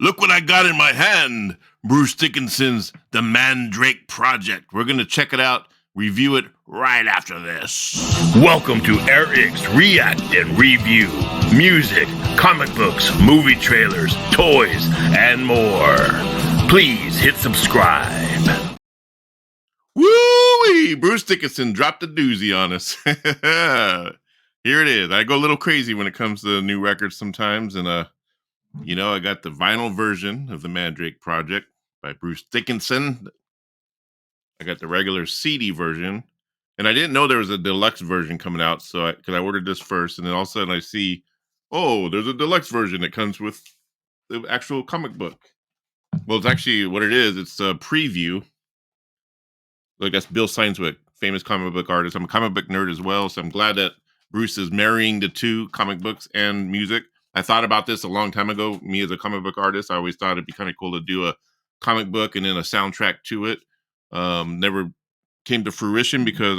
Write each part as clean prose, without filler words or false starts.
Look what I got in my hand. Bruce Dickinson's The Mandrake Project. We're going to check it out, review it right after this. Welcome to Eric's React and Review. Music, comic books, movie trailers, toys, and more. Please hit subscribe. Woo-wee! Bruce Dickinson dropped a doozy on us. Here it is. I go a little crazy when it comes to new records sometimes, and I got the vinyl version of the Mandrake Project by Bruce Dickinson. I got the regular CD version, and I didn't know there was a deluxe version coming out, so because I ordered this first, and then all of a sudden I see, oh, there's a deluxe version that comes with the actual comic book. Well, it's actually what it is. It's a preview. I guess Bill Signswick, famous comic book artist. I'm a comic book nerd as well, so I'm glad that Bruce is marrying the two, comic books and music. I thought about this a long time ago. Me as a comic book artist, I always thought it'd be kind of cool to do a comic book and then a soundtrack to it. Never came to fruition because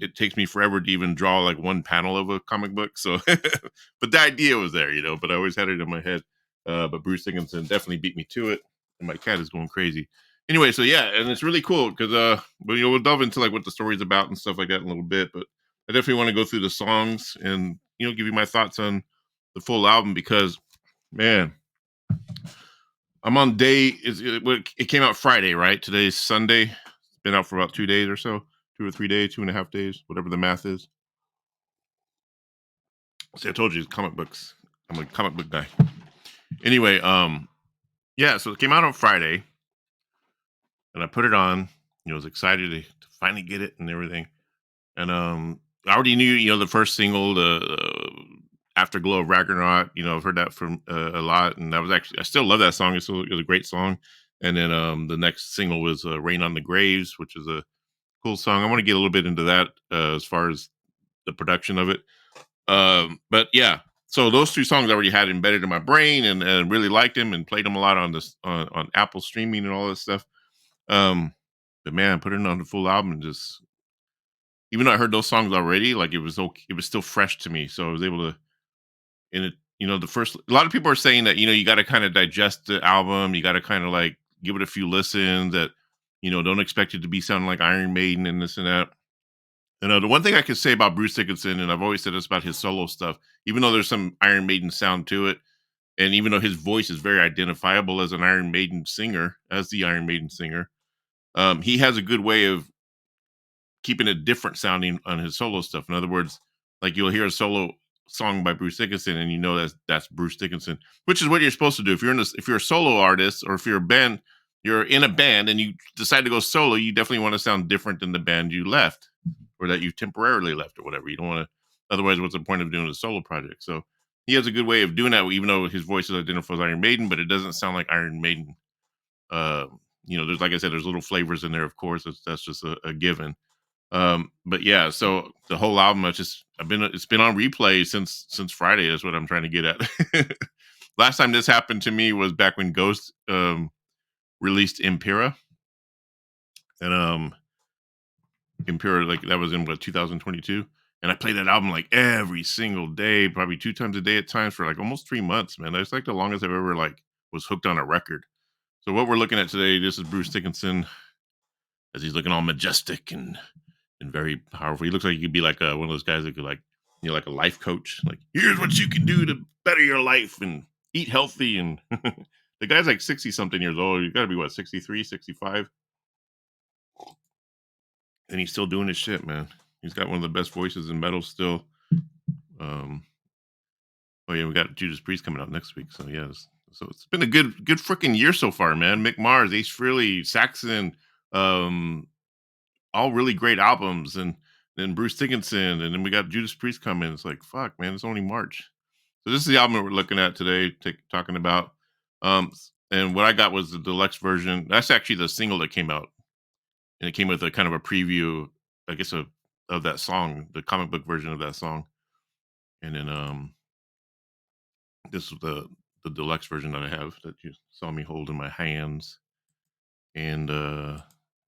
it takes me forever to even draw like one panel of a comic book. So, but the idea was there, But I always had it in my head. But Bruce Dickinson definitely beat me to it, and my cat is going crazy. Anyway, so yeah, and it's really cool because we'll delve into like what the story's about and stuff like that in a little bit. But I definitely want to go through the songs and give you my thoughts on the full album because, man, I'm on it came out Friday, right? Today's Sunday. It's been out for about 2 days or so, 2 or 3 days, 2.5 days, whatever the math is. See, I told you it's comic books. I'm a comic book guy. Anyway, yeah, so it came out on Friday, and I put it on. I was excited to finally get it and everything. And I already knew, the first single, the Afterglow of Ragnarok. I've heard that from a lot, and I still love that song. It was a great song. And then the next single was Rain on the Graves, which is a cool song. I want to get a little bit into that as far as the production of it. But yeah, so those two songs I already had embedded in my brain and really liked them and played them a lot on Apple streaming and all this stuff. But man, putting it on the full album and just, even though I heard those songs already, like it was still fresh to me. So I was able to, and it, a lot of people are saying that, you got to kind of digest the album. You got to kind of like give it a few listens that, don't expect it to be sounding like Iron Maiden and this and that. And the one thing I can say about Bruce Dickinson, and I've always said this about his solo stuff, even though there's some Iron Maiden sound to it, and even though his voice is very identifiable as the Iron Maiden singer, he has a good way of keeping it different sounding on his solo stuff. In other words, like you'll hear a solo song by Bruce Dickinson, and that's Bruce Dickinson, which is what you're supposed to do. If you're a solo artist, or if you're in a band and you decide to go solo, you definitely want to sound different than the band you left, or that you temporarily left, or whatever. You don't want to. Otherwise, what's the point of doing a solo project? So he has a good way of doing that, even though his voice is identified as Iron Maiden, but it doesn't sound like Iron Maiden. There's, like I said, there's little flavors in there. Of course, that's just a given. But yeah, so the whole album, it's been on replay since Friday is what I'm trying to get at. Last time this happened to me was back when Ghost released Impera. And Impera, like that was in 2022. And I played that album like every single day, probably 2 times a day at times for like almost 3 months, man. That's like the longest I've ever like was hooked on a record. So what we're looking at today, this is Bruce Dickinson as he's looking all majestic and very powerful. He looks like he could be like one of those guys that could like, like a life coach. Like, here's what you can do to better your life and eat healthy. And the guy's like 60 something years old. You got to be what, 63, 65. And he's still doing his shit, man. He's got one of the best voices in metal still. Oh yeah, we got Judas Priest coming out next week. So yes. So it's been a good freaking year so far, man. Mick Mars, Ace Frehley, Saxon, all really great albums, and then Bruce Dickinson, and then we got Judas Priest coming. It's like, fuck, man, it's only March. So this is the album that we're looking at today, talking about. And what I got was the deluxe version. That's actually the single that came out, and it came with a kind of a preview, I guess, of that song, the comic book version of that song. And then this is the deluxe version that I have that you saw me hold in my hands, and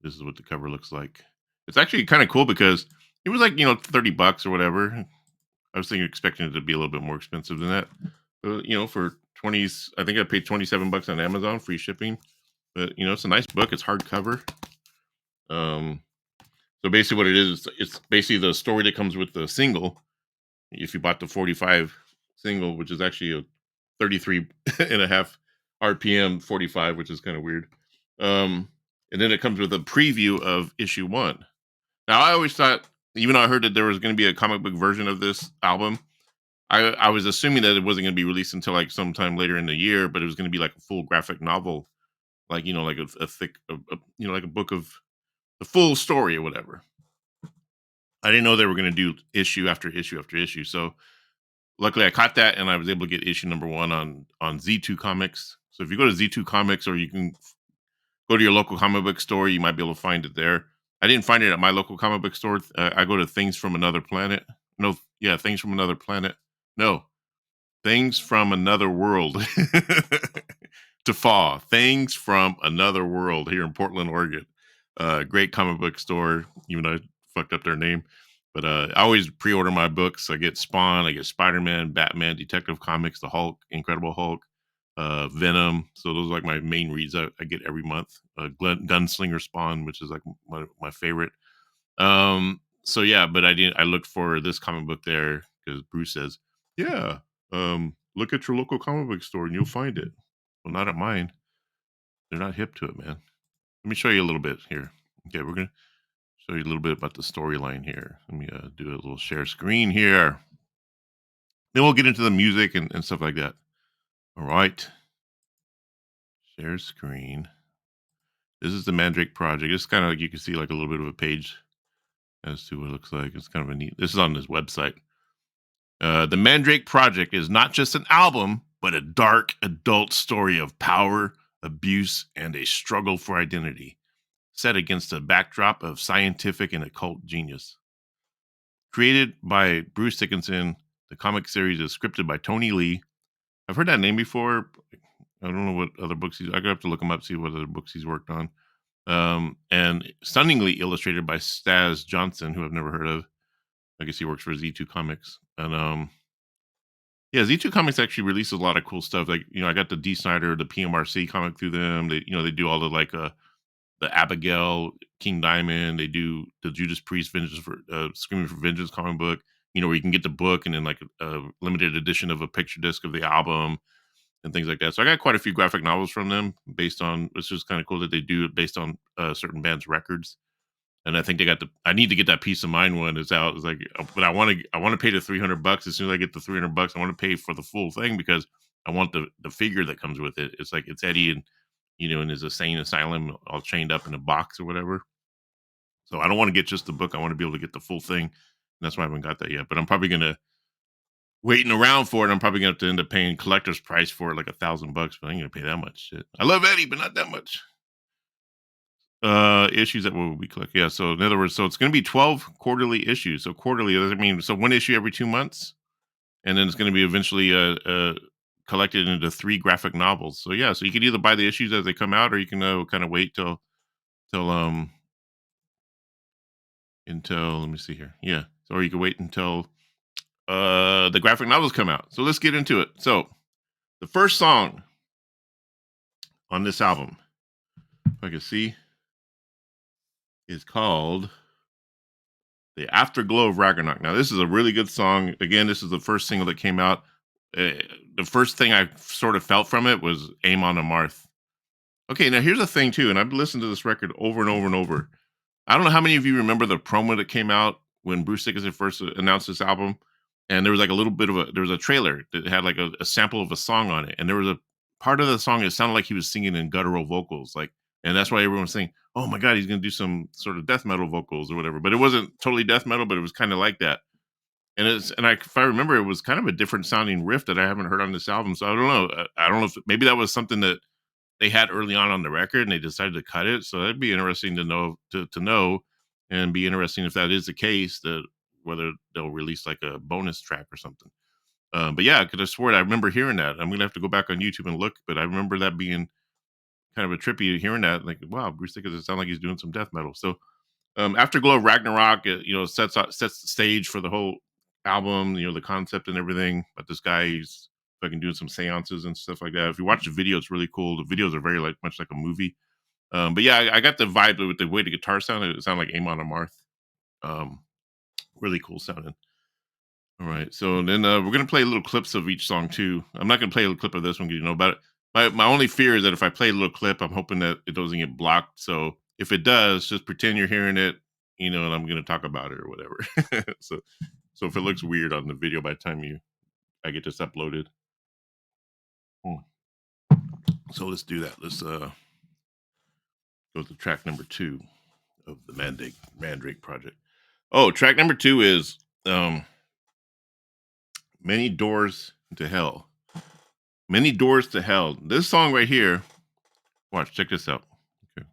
this is what the cover looks like. It's actually kind of cool because it was like, $30 or whatever. I was expecting it to be a little bit more expensive than that. But, for 20. I think I paid $27 on Amazon, free shipping. But it's a nice book. It's hardcover. Um, so basically, what it is, it's basically the story that comes with the single. If you bought the 45 single, which is actually a 33 and a half RPM 45, which is kind of weird. And then it comes with a preview of issue 1. Now, I always thought, even though I heard that there was going to be a comic book version of this album, I was assuming that it wasn't going to be released until like sometime later in the year, but it was going to be like a full graphic novel, like like a thick, like a book of the full story or whatever. I didn't know they were going to do issue after issue after issue. So luckily, I caught that, and I was able to get issue number 1 on Z2 Comics. So if you go to Z2 Comics, or you can go to your local comic book store, you might be able to find it there. I didn't find it at my local comic book store. I go to Things from Another Planet. No, yeah, Things from Another Planet. No, Things from Another World. To fall. Things from Another World here in Portland, Oregon. Great comic book store, even though I fucked up their name. But I always pre-order my books. I get Spawn, I get Spider-Man, Batman, Detective Comics, the Hulk, Incredible Hulk, Venom. So those are like my main reads I get every month. Gunslinger Spawn, which is like my favorite. So yeah, but I looked for this comic book there because Bruce says, yeah, look at your local comic book store and you'll find it. Well, not at mine. They're not hip to it, man. Let me show you a little bit here. Okay, we're gonna show you a little bit about the storyline here. Let me do a little share screen here. Then we'll get into the music and stuff like that. All right. Share screen. This is the Mandrake Project. It's kind of like you can see like a little bit of a page as to what it looks like. It's kind of a neat. This is on this website. The Mandrake Project is not just an album, but a dark adult story of power, abuse, and a struggle for identity, set against a backdrop of scientific and occult genius. Created by Bruce Dickinson, the comic series is scripted by Tony Lee. I've heard that name before. I don't know what other books I'm gonna have to look him up, see what other books he's worked on. And stunningly illustrated by Staz Johnson, who I've never heard of. I guess he works for Z2 Comics. And yeah, Z2 Comics actually releases a lot of cool stuff. Like, I got the D Snyder, the PMRC comic through them. They do all the like the Abigail, King Diamond. They do the Judas Priest Vengeance for Screaming for Vengeance comic book. Where you can get the book and then like a limited edition of a picture disc of the album and things like that. So I got quite a few graphic novels from them based on. It's just kind of cool that they do it based on certain bands' records. And I think they got I need to get that Peace of Mind one. It's out. It's like, but I want to pay the $300 as soon as I get the $300. I want to pay for the full thing because I want the figure that comes with it. It's like it's Eddie and in his insane asylum, all chained up in a box or whatever. So I don't want to get just the book. I want to be able to get the full thing. And that's why I haven't got that yet. But I'm probably gonna waiting around for it. I'm probably gonna have to end up paying collector's price for it, like $1,000. But I ain't gonna pay that much shit. I love Eddie, but not that much. Issues that will be collected. Yeah. So in other words, so it's gonna be 12 quarterly issues. So quarterly doesn't mean so one issue every 2 months, and then it's gonna be eventually collected into 3 graphic novels. So yeah, so you can either buy the issues as they come out, or you can kind of wait till until let me see here. Yeah. So or you can wait until the graphic novels come out. So let's get into it. So the first song on this album, if I can see, is called The Afterglow of Ragnarok. Now, this is a really good song. Again, this is the first single that came out. The first thing I sort of felt from it was Amon Amarth. Okay, now here's the thing too, and I've listened to this record over and over and over. I don't know how many of you remember the promo that came out when Bruce Dickinson first announced this album, and there was like a little bit of there was a trailer that had like a sample of a song on it, and there was a part of the song that sounded like he was singing in guttural vocals, like, and that's why everyone was saying, "Oh my god, he's going to do some sort of death metal vocals or whatever." But it wasn't totally death metal, but it was kind of like that. And if I remember, it was kind of a different sounding riff that I haven't heard on this album. So I don't know. I don't know if maybe that was something that they had early on the record and they decided to cut it. So that'd be interesting to know and be interesting if that is the case, that whether they'll release like a bonus track or something. But yeah, I could have sworn I remember hearing that. I'm gonna have to go back on YouTube and look, but I remember that being kind of a trippy hearing that. Like, wow, Bruce Dickinson sound like he's doing some death metal. So Afterglow of Ragnarok, sets the stage for the whole album. The concept and everything. But this guy, he's fucking doing some seances and stuff like that. If you watch the video, it's really cool. The videos are very much like a movie. But yeah, I got the vibe with the way the guitar sounded. It sounded like Amon Amarth. Um, really cool sounding. All right, so then we're gonna play little clips of each song too. I'm not gonna play a little clip of this one because you know about it. My only fear is that if I play a little clip, I'm hoping that it doesn't get blocked. So if it does, just pretend you're hearing it, you know, and I'm gonna talk about it or whatever. So if it looks weird on the video by the time I get this uploaded. Hmm. So let's do that. Let's go to track number 2 of the Mandrake Project. Oh, track number 2 is Many Doors to Hell. Many Doors to Hell. This song right here, watch, check this out. Okay.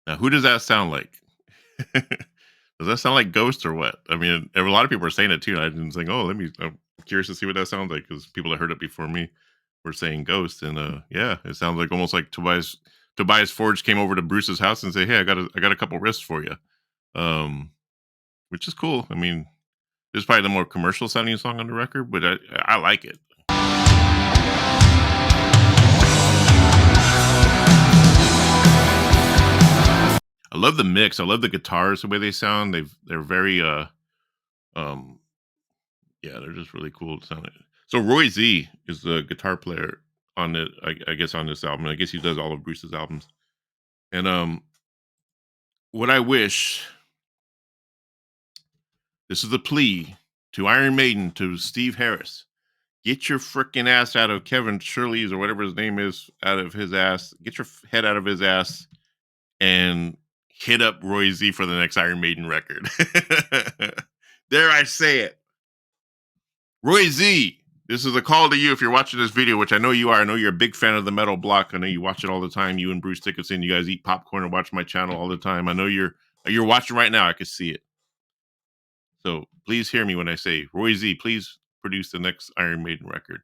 Now, who does that sound like? Does that sound like Ghost or what? I mean, a lot of people are saying it too. And I didn't think, oh, I'm curious to see what that sounds like because people that heard it before me were saying Ghost. And yeah, it sounds like almost like Tobias Forge came over to Bruce's house and say, hey, I got a couple risks for you. Which is cool. I mean, this is probably the more commercial sounding song on the record, but I like it. I love the mix. I love the guitars, the way they sound. They're very yeah, they're just really cool sounding. So Roy Z is the guitar player on the I guess on this album. I guess he does all of Bruce's albums. And what I wish, this is a plea to Iron Maiden, to Steve Harris. Get your freaking ass out of Kevin Shirley's or whatever his name is out of his ass. Get your head out of his ass and hit up Roy Z for the next Iron Maiden record. Dare I say it? Roy Z, this is a call to you if you're watching this video, which I know you are. I know you're a big fan of the metal block. I know you watch it all the time. You and Bruce Dickinson, you guys eat popcorn and watch my channel all the time. I know you're watching right now. I can see it. So please hear me when I say, Roy Z, please produce the next Iron Maiden record.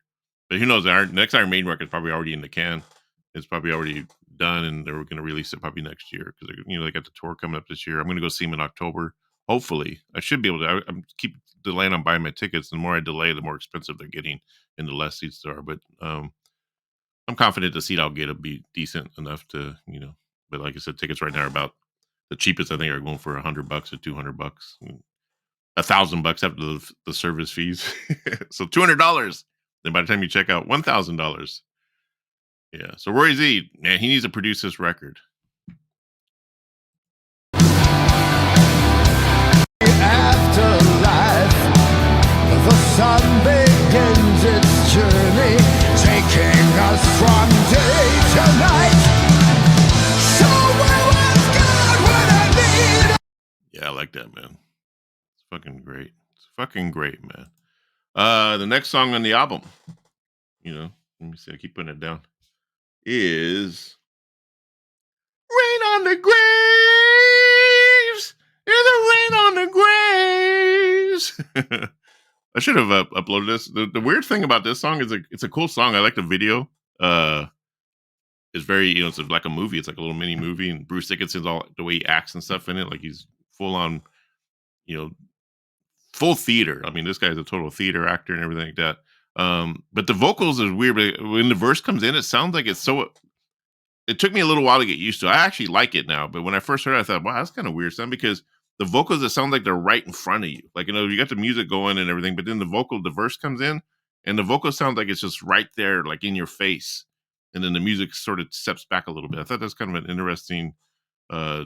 But who knows? Our next Iron Maiden record is probably already in the can. It's probably already done, and they're going to release it probably next year because they got the tour coming up this year. I'm going to go see them in October. Hopefully, I should be able to. I'm keep delaying on buying my tickets. The more I delay, the more expensive they're getting, and the less seats there are. But I'm confident the seat I'll get will be decent enough to, you know. But like I said, tickets right now are about the cheapest. I think are going for $100 or $200, $1,000 after the service fees. So $200. Then by the time you check out, $1,000. Yeah. So Roy Z, man, he needs to produce this record. Afterlife, the sun begins its journey, taking us from day to night. So where was God when I need? Yeah, I like that, man. It's fucking great. It's fucking great, man. The next song on the album, you know, let me see. I keep putting it down. Is Rain on the Graves. There's a rain on the graves. I should have uploaded this. The weird thing about this song is it's a cool song. I like the video. It's very, you know, it's like a movie. It's like a little mini movie, and Bruce Dickinson's all the way he acts and stuff in it, like he's full on, you know, full theater. I mean, this guy's a total theater actor and everything like that. But the vocals is weird. But when the verse comes in, it sounds like it's so. It took me a little while to get used to. I actually like it now, but when I first heard it, I thought, wow, that's kind of weird sound because the vocals, it sound like they're right in front of you. Like, you know, you got the music going and everything, but then the verse comes in and the vocal sounds like it's just right there, like in your face. And then the music sort of steps back a little bit. I thought that's kind of an interesting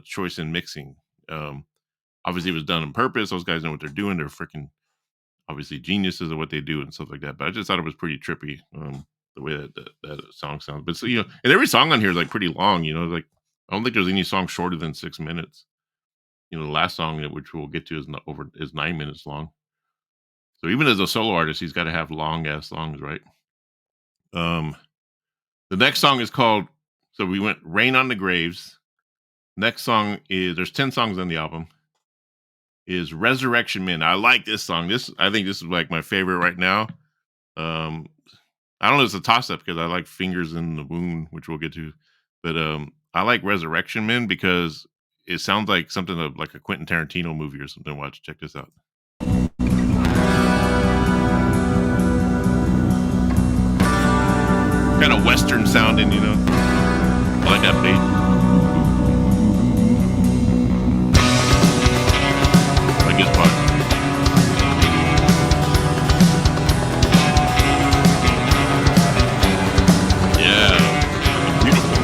choice in mixing. Obviously, it was done on purpose. Those guys know what they're doing. They're freaking obviously geniuses at what they do and stuff like that. But I just thought it was pretty trippy. The way that song sounds. But so, you know, and every song on here is like pretty long, you know, like I don't think there's any song shorter than 6 minutes. You know, the last song which we'll get to is 9 minutes long. So even as a solo artist, he's got to have long ass songs, right? The next song is called, so we went Rain on the Graves. Next song is, there's 10 songs on the album, is Resurrection Men. I like this song. I think this is like my favorite right now. I don't know. It's a toss up because I like Fingers in the Wound, which we'll get to, but I like Resurrection Men because it sounds like something of like a Quentin Tarantino movie or something. Watch, check this out. Kind of Western sounding, you know. I like that beat. I like his part. Yeah, beautiful.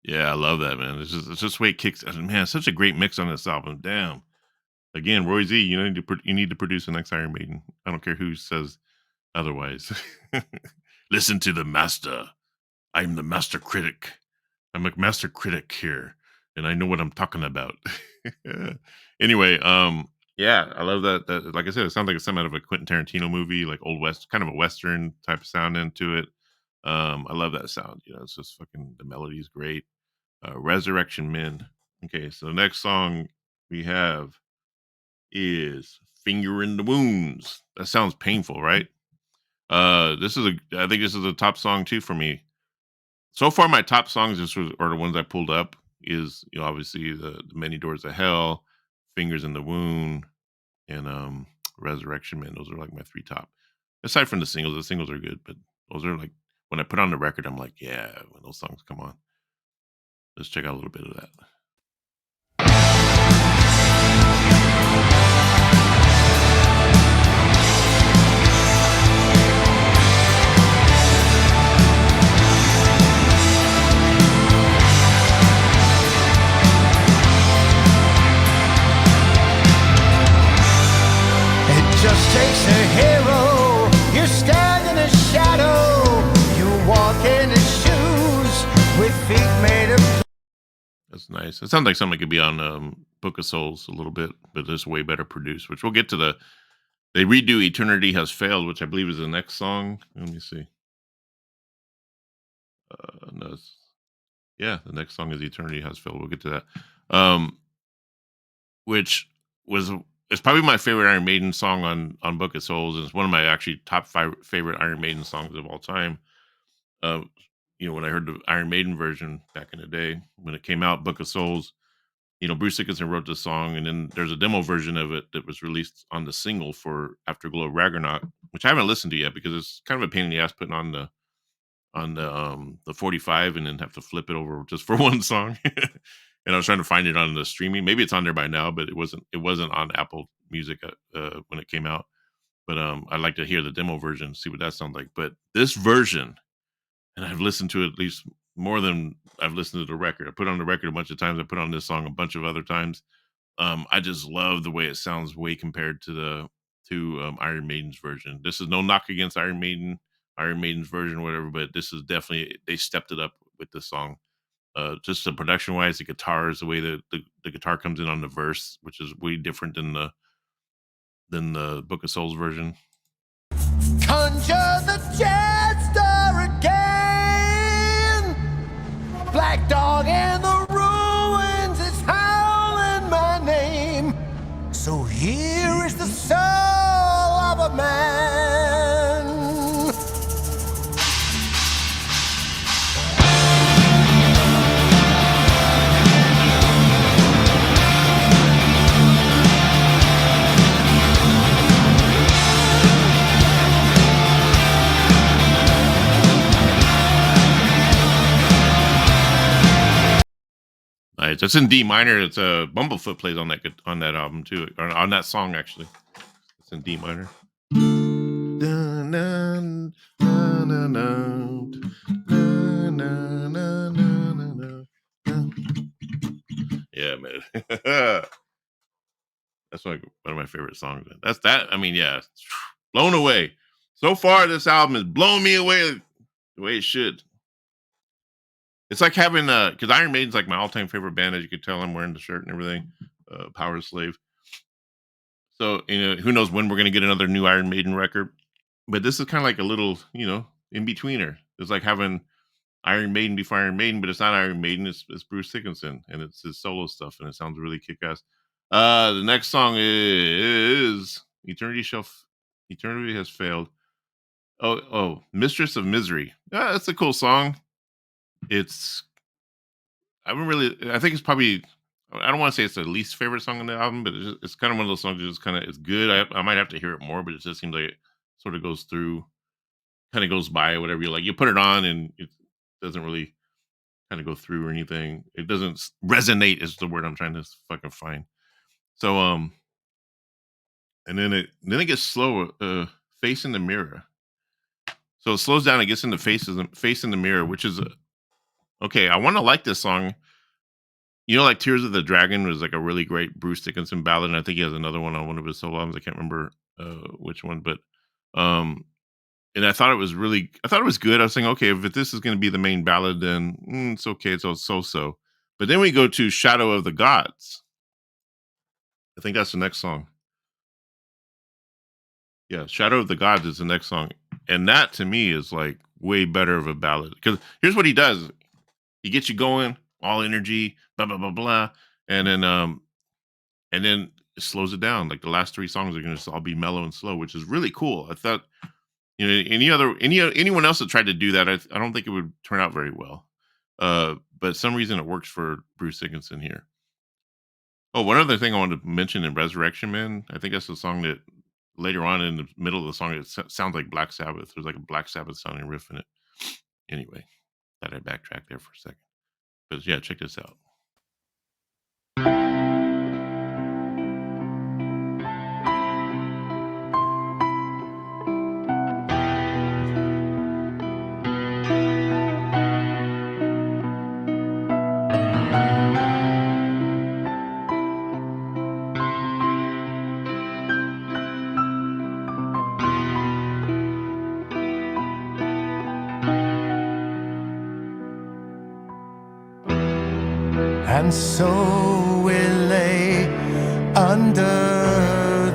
Yeah, I love that, man. It's just the way it kicks. Man, such a great mix on this album. Damn. Again, Roy Z, you need to produce the next Iron Maiden. I don't care who says otherwise. Listen to the master. I'm the master critic. I'm a master critic here, and I know what I'm talking about. Anyway, yeah, I love that. That like I said, it sounds like it's some out of a Quentin Tarantino movie, like old west, kind of a western type of sound into it. I love that sound. You know, it's just fucking the melody is great. Resurrection Men. Okay, so the next song we have is Finger in the Wounds. That sounds painful, right? I think this is a top song too for me. So far, my top songs are the ones I pulled up. Is obviously the Many Doors of Hell, Fingers in the Wound, and Resurrection Man. Those are like my three top. Aside from the singles are good, but those are like when I put on the record, I'm like, yeah, when those songs come on, let's check out a little bit of that. It just takes a hero. You stand in his shadow. You walk in his shoes with feet made of. That's nice. It sounds like something that could be on Book of Souls a little bit, but it's way better produced. Which we'll get to the. They redo "Eternity Has Failed," which I believe is the next song. Let me see. No, yeah, the next song is "Eternity Has Failed." We'll get to that. Which was it's probably my favorite Iron Maiden song on Book of Souls. And it's one of my actually top five favorite Iron Maiden songs of all time. Uh, when I heard the Iron Maiden version back in the day when it came out, Book of Souls. Bruce Dickinson wrote the song, and then there's a demo version of it that was released on the single for Afterglow of Ragnarok, which I haven't listened to yet because it's kind of a pain in the ass putting on the 45 and then have to flip it over just for one song. And I was trying to find it on the streaming. Maybe it's on there by now, but it wasn't on Apple Music when it came out. But I'd like to hear the demo version, see what that sounds like. But this version, and I've listened to it at least more than I've listened to the record. I put on the record a bunch of times. I put on this song a bunch of other times. I just love the way it sounds way compared to the Iron Maiden's version. This is no knock against Iron Maiden's version, or whatever, but this is definitely they stepped it up with this song. Just the production wise, the guitars, the way that the guitar comes in on the verse, which is way different than the Book of Souls version. Conjure the dead star again. Black dog in the ruins is howling my name. So here is the soul of a man. Nice. It's in D minor. It's a Bumblefoot plays on that album too, or on that song actually. It's in D minor. Dun, dun, dun, dun, dun, dun, dun, dun, dun, dun. Yeah, man. That's like one of my favorite songs. That's that. I mean, yeah, blown away. So far, this album has blown me away the way it should. It's like having because Iron Maiden's like my all-time favorite band, as you could tell. I'm wearing the shirt and everything. Power Slave. So, who knows when we're gonna get another new Iron Maiden record? But this is kind of like a little, in betweener. It's like having Iron Maiden before Iron Maiden, but it's not Iron Maiden. It's Bruce Dickinson, and it's his solo stuff, and it sounds really kick ass. The next song is Eternity Has Failed. Mistress of Misery. That's a cool song. It's I think it's probably, I don't want to say it's the least favorite song on the album, but it's kind of one of those songs that just kind of, it's good. I might have to hear it more, but it just seems like it sort of goes through, kind of goes by, whatever you like. You put it on and it doesn't really kind of go through or anything. It doesn't resonate is the word I'm trying to fucking find. So and then it gets slow. Face in the Mirror. So it slows down. It gets into face in the mirror, which is okay. I want to like this song. Like Tears of the Dragon was like a really great Bruce Dickinson ballad, and I think he has another one on one of his solo albums. I can't remember which one, but um, and I thought it was good. I was saying, okay, if this is going to be the main ballad, then it's okay. It's all so. But then we go to Shadow of the Gods. I think that's the next song. Yeah, Shadow of the Gods is the next song, and that to me is like way better of a ballad because here's what he does: he gets you going, all energy, blah blah blah blah, and then it slows it down. Like the last three songs are going to all be mellow and slow, which is really cool. I thought, anyone else that tried to do that, I don't think it would turn out very well. But some reason it works for Bruce Dickinson here. Oh, one other thing I wanted to mention in Resurrection Man, I think that's the song that later on in the middle of the song it sounds like Black Sabbath. There's like a Black Sabbath sounding riff in it. Anyway, thought I'd backtrack there for a second. But yeah, check this out. And so we lay under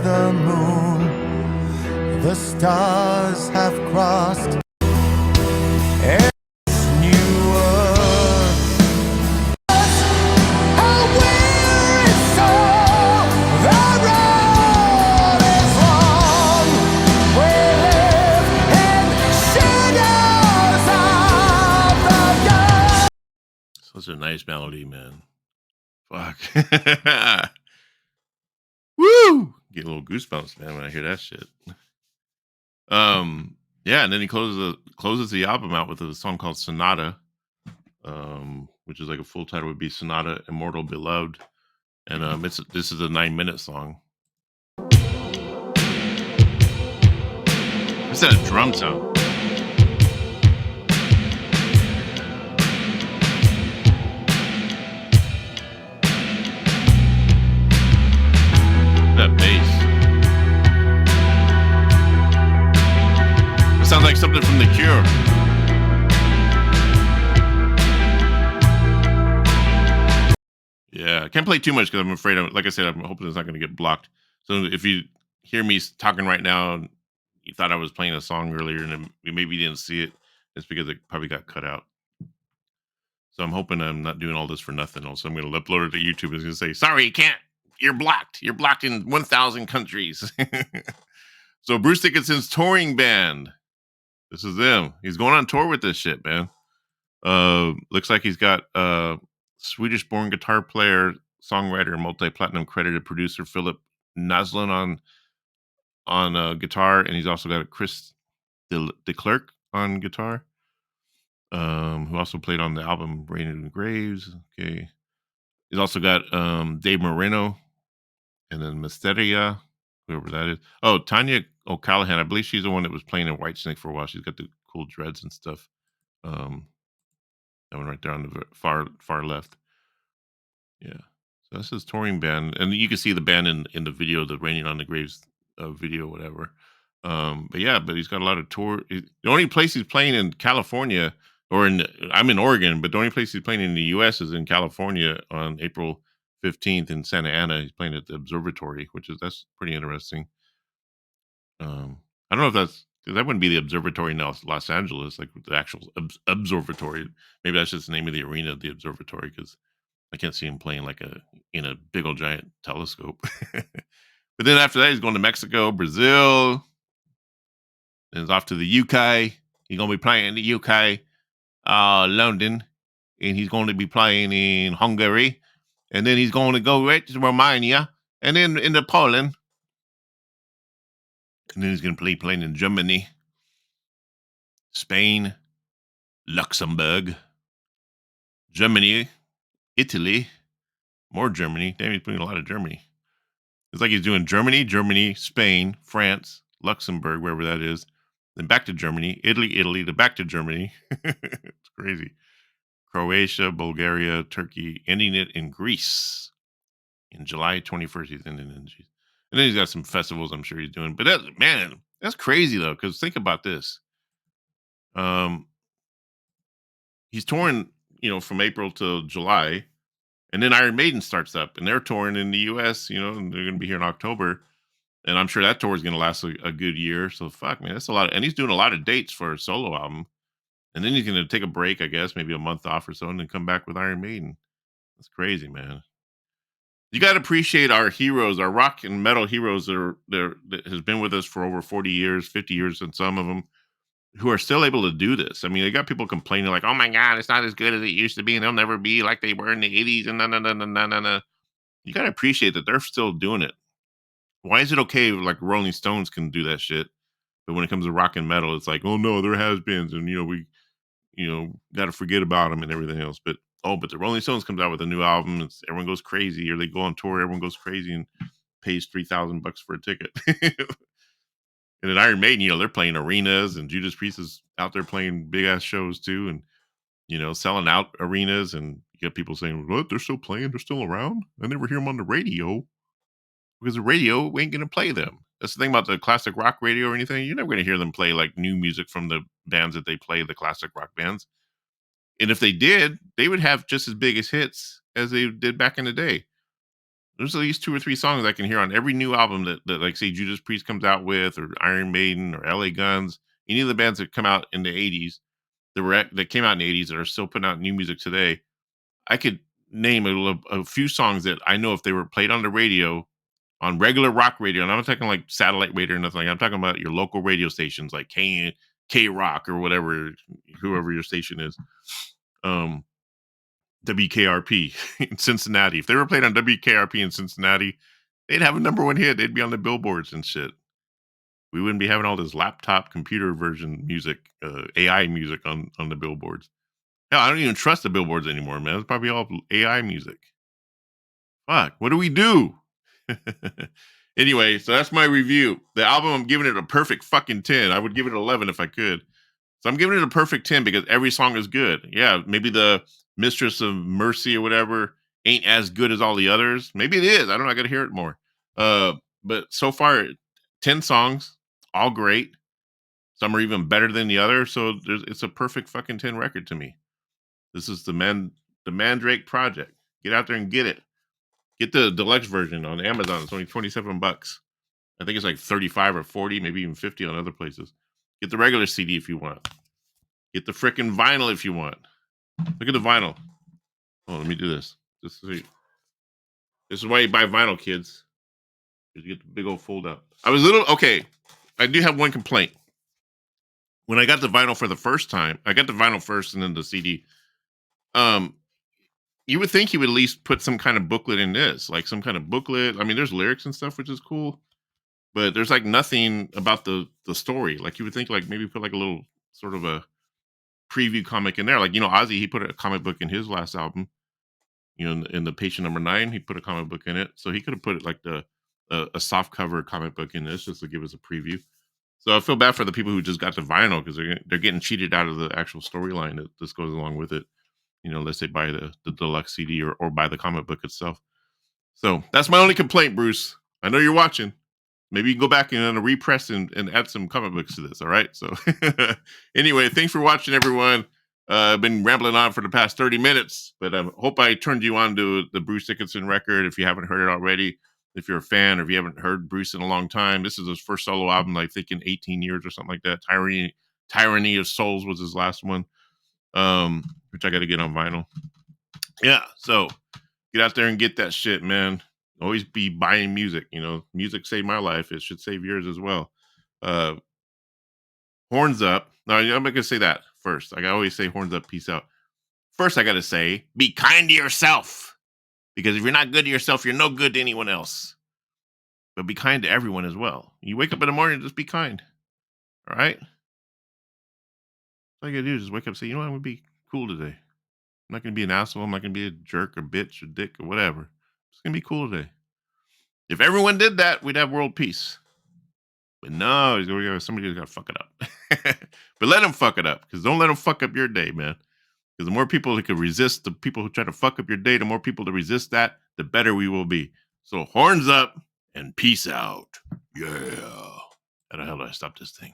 the moon. The stars have crossed. It's new earth. A weary soul, the road is long. We live in shadows of the dark. Such a nice melody, man. Fuck. Woo! Get a little goosebumps, man, when I hear that shit. Yeah, and then he closes the album out with a song called Sonata, which is like a full title would be Sonata Immortal Beloved. And this is a 9-minute song. It's that drum sound. That bass. It sounds like something from The Cure. Yeah, I can't play too much because I'm afraid, like I said, I'm hoping it's not going to get blocked. So if you hear me talking right now, and you thought I was playing a song earlier and then you maybe didn't see it, it's because it probably got cut out. So I'm hoping I'm not doing all this for nothing. Also, I'm going to upload it to YouTube. It's going to say, sorry, you can't. You're blocked. You're blocked in 1,000 countries. So Bruce Dickinson's touring band. This is them. He's going on tour with this shit, man. Looks like he's got Swedish-born guitar player, songwriter, multi-platinum credited producer Philip Naslund on guitar, and he's also got Chris de Klerk on guitar, who also played on the album Rain in the Graves. Okay, he's also got Dave Moreno, and then Mysteria, whoever that is. Oh, Tanya O'Callahan. I believe she's the one that was playing in Whitesnake for a while. She's got the cool dreads and stuff. That one right there on the far left. Yeah. So that's his touring band, and you can see the band in the video, the Raining on the Graves video, whatever. But he's got a lot of tour. The only place he's playing in California, I'm in Oregon, but the only place he's playing in the U.S. is in California on April 15th in Santa Ana. He's playing at the observatory, that's pretty interesting. I don't know if that wouldn't be the observatory in Los Angeles, like the actual observatory. Maybe that's just the name of the arena, the observatory, because I can't see him playing like in a big old giant telescope. But then after that, he's going to Mexico, Brazil, and he's off to the UK. He's going to be playing in the UK, London, and he's going to be playing in Hungary, and then he's going to go right to Romania, and then into Poland, and then he's going to be playing in Germany, Spain, Luxembourg, Germany, Italy, more Germany. Damn, he's playing a lot of Germany. It's like he's doing Germany, Spain, France, Luxembourg, wherever that is, then back to Germany, Italy, then back to Germany. It's crazy. Croatia, Bulgaria, Turkey, ending it in Greece in July 21st. He's ending in Greece. And then he's got some festivals I'm sure he's doing. But that's crazy though, because think about this. He's touring, from April to July, and then Iron Maiden starts up, and they're touring in the US, and they're going to be here in October. And I'm sure that tour is going to last a good year. So fuck, man, that's a lot. And he's doing a lot of dates for a solo album. And then he's going to take a break, I guess, maybe a month off or so, and then come back with Iron Maiden. That's crazy, man. You got to appreciate our heroes, our rock and metal heroes that has been with us for over 40 years, 50 years, and some of them who are still able to do this. I mean, they got people complaining like, "Oh my God, it's not as good as it used to be, and they'll never be like they were in the '80s." And no. You got to appreciate that they're still doing it. Why is it okay like Rolling Stones can do that shit, but when it comes to rock and metal, it's like, oh no, there has beens, and we got to forget about them and everything else. But the Rolling Stones comes out with a new album, and everyone goes crazy, or they go on tour, everyone goes crazy and pays $3,000 for a ticket. And then Iron Maiden, they're playing arenas, and Judas Priest is out there playing big ass shows too, and selling out arenas, and you get people saying, "What? They're still playing? They're still around? I never hear them on the radio." Because the radio ain't going to play them. That's the thing about the classic rock radio or anything. You're never going to hear them play like new music from the bands that they play, the classic rock bands. And if they did, they would have just as big as hits as they did back in the day. There's at least 2 or 3 songs I can hear on every new album that like say Judas Priest comes out with, or Iron Maiden, or LA Guns, any of the bands that come out in the 80s, that came out in the 80s that are still putting out new music today. I could name a few songs that I know if they were played on the radio, on regular rock radio, and I'm not talking like satellite radio or nothing. I'm talking about your local radio stations like K Rock or whatever, whoever your station is. WKRP in Cincinnati. If they were played on WKRP in Cincinnati, they'd have a #1 hit. They'd be on the billboards and shit. We wouldn't be having all this laptop computer version music, AI music on the billboards. Hell, I don't even trust the billboards anymore, man. It's probably all AI music. Fuck, what do we do? Anyway, so that's my review. The album, I'm giving it a perfect fucking 10. I would give it 11 if I could. So I'm giving it a perfect 10 because every song is good. Yeah, maybe the Mistress of Mercy or whatever ain't as good as all the others. Maybe it is. I don't know. I got to hear it more. But so far, 10 songs, all great. Some are even better than the other. So it's a perfect fucking 10 record to me. This is the Mandrake Project. Get out there and get it. Get the deluxe version on Amazon. It's only $27. I think it's like 35 or 40, maybe even 50 on other places. Get the regular CD if you want. Get the frickin' vinyl if you want. Look at the vinyl. Oh, let me do this. This is why you buy vinyl, kids. You get the big old fold out. Okay. I do have one complaint. When I got the vinyl for the first time, I got the vinyl first and then the CD. You would think he would at least put some kind of booklet in this, like some kind of booklet. I mean, there's lyrics and stuff, which is cool, but there's like nothing about the story. Like you would think, like maybe put like a little sort of a preview comic in there. Like Ozzy, he put a comic book in his last album. In the Patient Number 9, he put a comic book in it, so he could have put it like a soft cover comic book in this just to give us a preview. So I feel bad for the people who just got the vinyl because they're getting cheated out of the actual storyline that this goes along with it. Unless they buy the deluxe CD or buy the comic book itself. So that's my only complaint, Bruce. I know you're watching. Maybe you can go back and repress and add some comic books to this. All right. So anyway, thanks for watching, everyone. I've been rambling on for the past 30 minutes, but I hope I turned you on to the Bruce Dickinson record. If you haven't heard it already, if you're a fan, or if you haven't heard Bruce in a long time, this is his first solo album, I think in 18 years or something like that. Tyranny of Souls was his last one, which I got to get on vinyl. Yeah, so get out there and get that shit, man. Always be buying music. Music saved my life. It should save yours as well. Horns up. No, I'm not gonna say that first. I always say horns up, peace out. First, I gotta say, be kind to yourself. Because if you're not good to yourself, you're no good to anyone else. But be kind to everyone as well. You wake up in the morning, just be kind. All right? All you gotta do is just wake up and say, you know what, I'm gonna be cool today. I'm not gonna be an asshole. I'm not gonna be a jerk or bitch or dick or whatever. It's gonna be cool today. If everyone did that, we'd have world peace. But no, somebody's got to fuck it up. But let them fuck it up, because don't let them fuck up your day, man. Because the more people that can resist the people who try to fuck up your day, the more people to resist that, the better we will be. So horns up and peace out. Yeah. How the hell do I stop this thing?